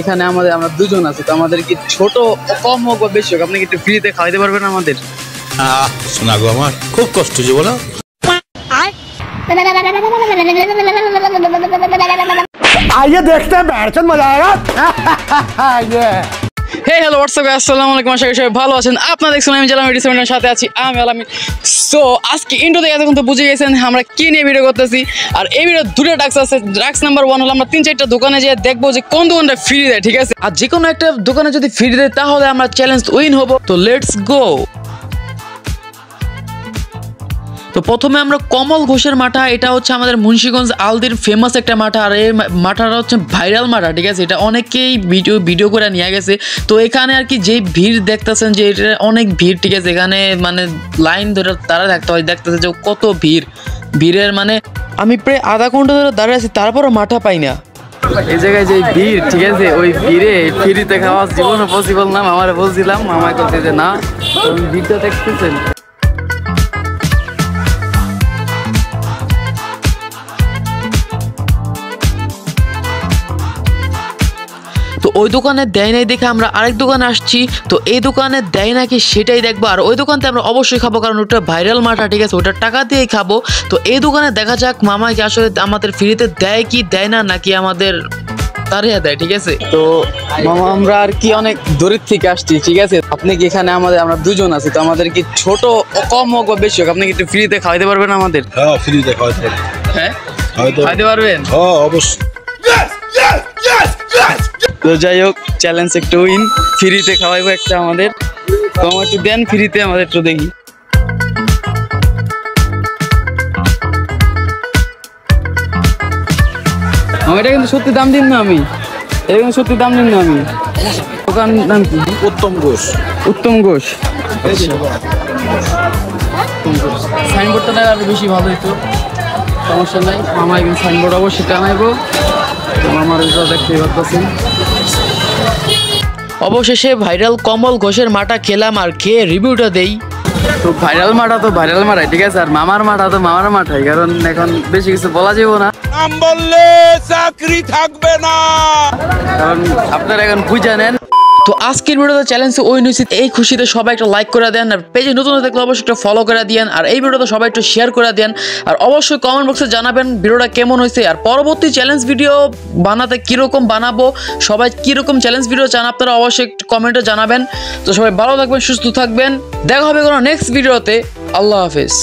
এখানে আমরা দুজন আছি, তো আমাদের কি ছোট কম হোক বা বেশি হোক আপনি কি একটু ফ্রিতে খাওয়াইতে পারবেন আমাদের? শোনা গো, আমার খুব কষ্ট যে বলো। आइए देखते हैं बैठचंद मजा आएगा। হে হ্যালো হোয়াটসঅ্যাপ গাইস, আসসালামু আলাইকুম। আশা করি সবাই ভালো আছেন। আপনারা দেখছেন আমি জালাম এর সাথে আছি আমি আলামিন। সো আজকে ইন্ট্রো দেখে এখন তো বুঝে গেছেন আমরা কি নিয়ে ভিডিও করতেছি। আর এই ভিডিও দুটো টাস্ক আছে। টাস্ক নাম্বার 1 হলো আমরা 3-4টা দোকানে যেয়ে দেখবো যে কোন দোকানটা ফ্রি দেয়, ঠিক আছে? আর যে কোনো একটা দোকানে যদি ফ্রি দেয় তাহলে আমরা চ্যালেঞ্জ উইন হব। তো লেটস গো। তো প্রথমে আমরা কমল ঘোষের মাঠা, এটা হচ্ছে আমাদের মুন্সিগঞ্জ আলদির ফেমাস একটা মাঠা। আর এই মাঠাটা হচ্ছে ভাইরাল মাঠা, ঠিক আছে? এটা অনেকেই ভিডিও করে নিয়ে গেছে। তো এখানে আর কি যে ভিড় দেখতেছেন যে এটা অনেক ভিড়, ঠিক আছে? এখানে মানে লাইন ধরে তারা দেখতেছে যে কত ভিড়ের মানে আমি প্রায় আধা ঘন্টা ধরে দাঁড়িয়ে আছি, তারপরও মাঠা পাই না। এই জায়গায় যে ভিড়, ঠিক আছে, ওই ভিড়ে ফ্রিতে খাওয়া জীবনও পসিবল না। আমার বলছিলাম, মামা করতে যে না, ভিড়টা দেখতেছেন। তো ওই দোকানে দেয় নাই দেখে আমরা আরেক দোকানে আসছি। তো এই দোকানে দেয় নাকি সেটাই দেখবো। আর ওই দোকানতে আমরা অবশ্যই খাবো, কারণ ওটা ভাইরাল মাঠা, ঠিক আছে? ওটা টাকা দিয়েই খাবো। তো এই দোকানে দেখা যাক মামা কি আসলে আমাদের ফ্রিতে দেয় কি দেয় না, নাকি আমাদের তারিয়া দেয়, ঠিক আছে? তো মামা আমরা আর কি অনেক দূরের থেকে আসছি, ঠিক আছে? আপনি কি এখানে আমরা দুজন আছি, তো আমাদের কি ছোট কম হোক বা বেশি হোক আপনি কি একটু ফ্রিতে খাওয়াইতে পারবেন আমাদের? হ্যাঁ, ফ্রিতে খাওয়াতে পারবেন। হ্যাঁ, খাওয়াইতে পারবেন? হ্যাঁ, অবশ্যই। তো যাই হোক, চ্যালেঞ্জ একটু উইন, ফ্রিতে খাওয়াইবো একটা আমাদের। তো আমার একটু দেন ফ্রিতে আমাদের, একটু দেখি। এটা কিন্তু সত্যি দাম দিন না আমি, এটা কিন্তু সত্যি দাম দিন না আমি। দোকান নাম কি? উত্তম ঘোষ। উত্তম ঘোষ। সাইনবোর্ডটা দেয় আরো বেশি ভালো হতো, সমস্যা নাই। মামা একদিন সাইনবোর্ড অবশ্যই টানাইবো। আমার দেখতেই পাচ্ছেন। অবশেষে ভাইরাল কমল ঘোষের মাঠা খেলাম আর খেয়ে রিভিউটা দেই। তো ভাইরাল মাঠা তো ভাইরাল মাঠাই, ঠিক আছে? আর মামার মাঠা তো মামার মাঠাই, কারণ এখন বেশি কিছু বলা যাবে না, নাম বললে চাকরি থাকবে না, কারণ আপনারা এখন বুঝে নেন। তো আজকের ভিডিওতে চ্যালেঞ্জ ওই নিশ্চিত, এই খুশিতে সবাই একটা লাইক করে দেন। আর পেজে নতুন দেখলে অবশ্যই একটা ফলো করে দিয়েন। আর এই ভিডিওতে সবাই একটু শেয়ার করে দেন। আর অবশ্যই কমেন্ট বক্সে জানাবেন ভিডিওটা কেমন হয়েছে। আর পরবর্তী চ্যালেঞ্জ ভিডিও বানাতে কীরকম বানাবো, সবাই কীরকম চ্যালেঞ্জ ভিডিও চান আপনারা অবশ্যই একটু কমেন্টে জানাবেন। তো সবাই ভালো থাকবেন, সুস্থ থাকবেন, দেখা হবে কোনো নেক্সট ভিডিওতে। আল্লাহ হাফেজ।